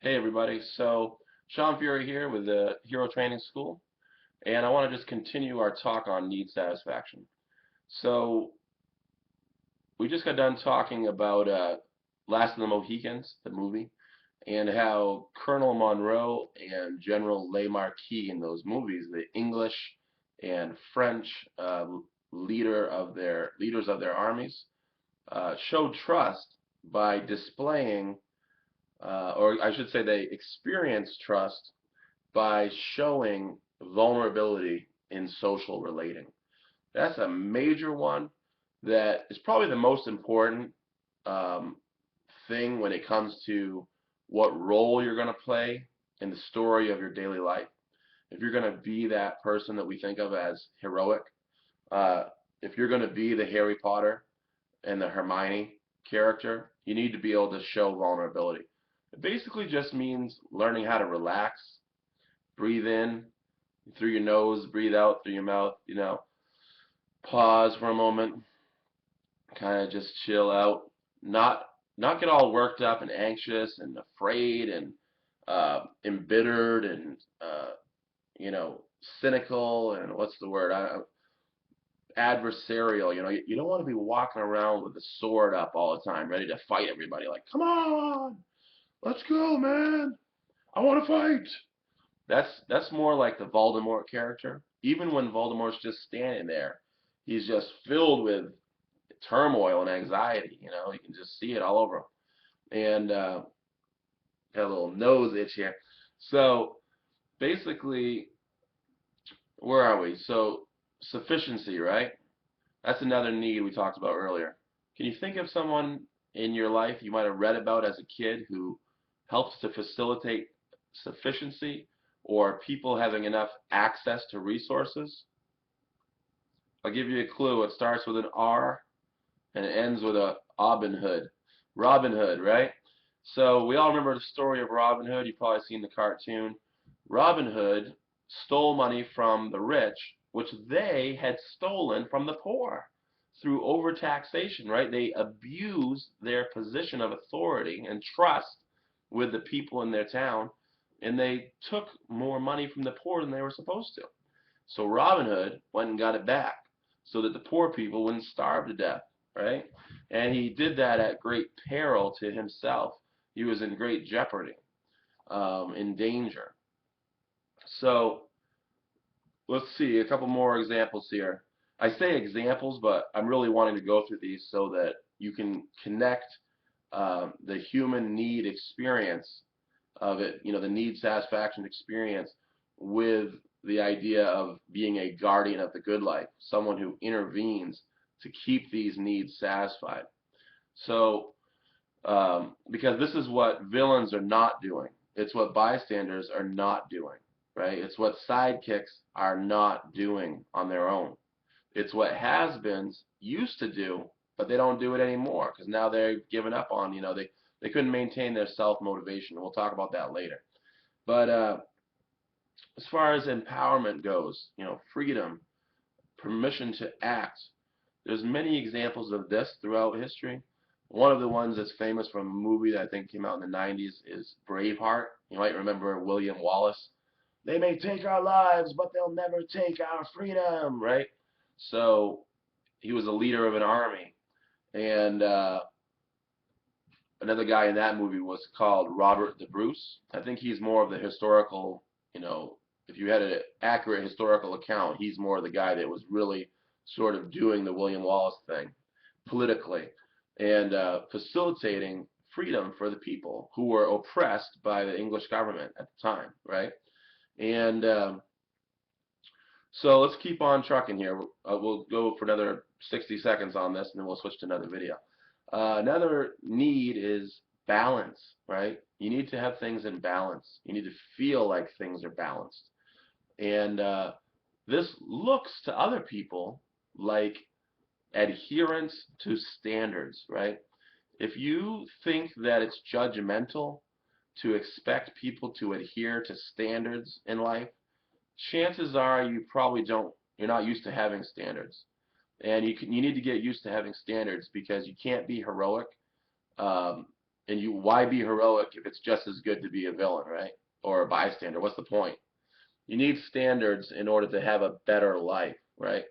Hey everybody, so Shawn here with the Hero Training School, and I want to just continue our talk on need satisfaction. So we just got done talking about Last of the Mohicans, the movie, and how Colonel Monroe and General Le Marquis in those movies, the English and French leaders of their armies, showed trust by displaying, or I should say, they experienced trust by showing vulnerability in social relating. That's a major one that is probably the most important um, thing when it comes to what role you're going to play in the story of your daily life. If you're going to be that person that we think of as heroic, uh, if you're going to be the Harry Potter and the Hermione character, you need to be able to show vulnerability. It basically just means learning how to relax, breathe in through your nose, breathe out through your mouth, pause for a moment, kind of just chill out, not not get all worked up and anxious and afraid and embittered and you know cynical and what's the word? Adversarial. You don't want to be walking around with a sword up all the time, ready to fight everybody. Like, come on, let's go, man. I want to fight. That's more like the Voldemort character. Even when Voldemort's just standing there, he's just filled with turmoil and anxiety. You can just see it all over him. And got a little nose itch here. So basically, where are we? So sufficiency, right? That's another need we talked about earlier. Can you think of someone in your life you might have read about as a kid who helps to facilitate sufficiency or people having enough access to resources? I'll give you a clue. It starts with an R and it ends with a Robin Hood. Robin Hood, right? So we all remember the story of Robin Hood. You've probably seen the cartoon. Robin Hood stole money from the rich, which they had stolen from the poor through overtaxation, right? They abused their position of authority and trust with the people in their town, and they took more money from the poor than they were supposed to. So Robin Hood went and got it back so that the poor people wouldn't starve to death, right? And he did that at great peril to himself. He was in great jeopardy, in danger. So let's see a couple more examples here. I say examples, but I'm really wanting to go through these so that you can connect the human need experience of it, the need satisfaction experience with the idea of being a guardian of the good life, someone who intervenes to keep these needs satisfied. So, because this is what villains are not doing, it's what bystanders are not doing, right? It's what sidekicks are not doing on their own. It's what has-beens used to do, but they don't do it anymore because now they've given up on, they couldn't maintain their self-motivation. We'll talk about that later. But as far as empowerment goes, freedom, permission to act, there's many examples of this throughout history. One of the ones that's famous from a movie that I think came out in the 90s is Braveheart. You might remember William Wallace. They may take our lives, but they'll never take our freedom, right? So he was a leader of an army, and another guy in that movie was called Robert the Bruce. I think he's more of the historical, if you had an accurate historical account, he's more the guy that was really sort of doing the William Wallace thing politically and facilitating freedom for the people who were oppressed by the English government at the time, right? And so let's keep on trucking here. We'll go for another 60 seconds on this, and then we'll switch to another video. Another need is balance, right? You need to have things in balance. You need to feel like things are balanced. And this looks to other people like adherence to standards, right? If you think that it's judgmental to expect people to adhere to standards in life, chances are you probably don't, you're not used to having standards. And you need to get used to having standards because you can't be heroic um, And you, why be heroic if it's just as good to be a villain, right? Or a bystander? What's the point? You need standards in order to have a better life, right?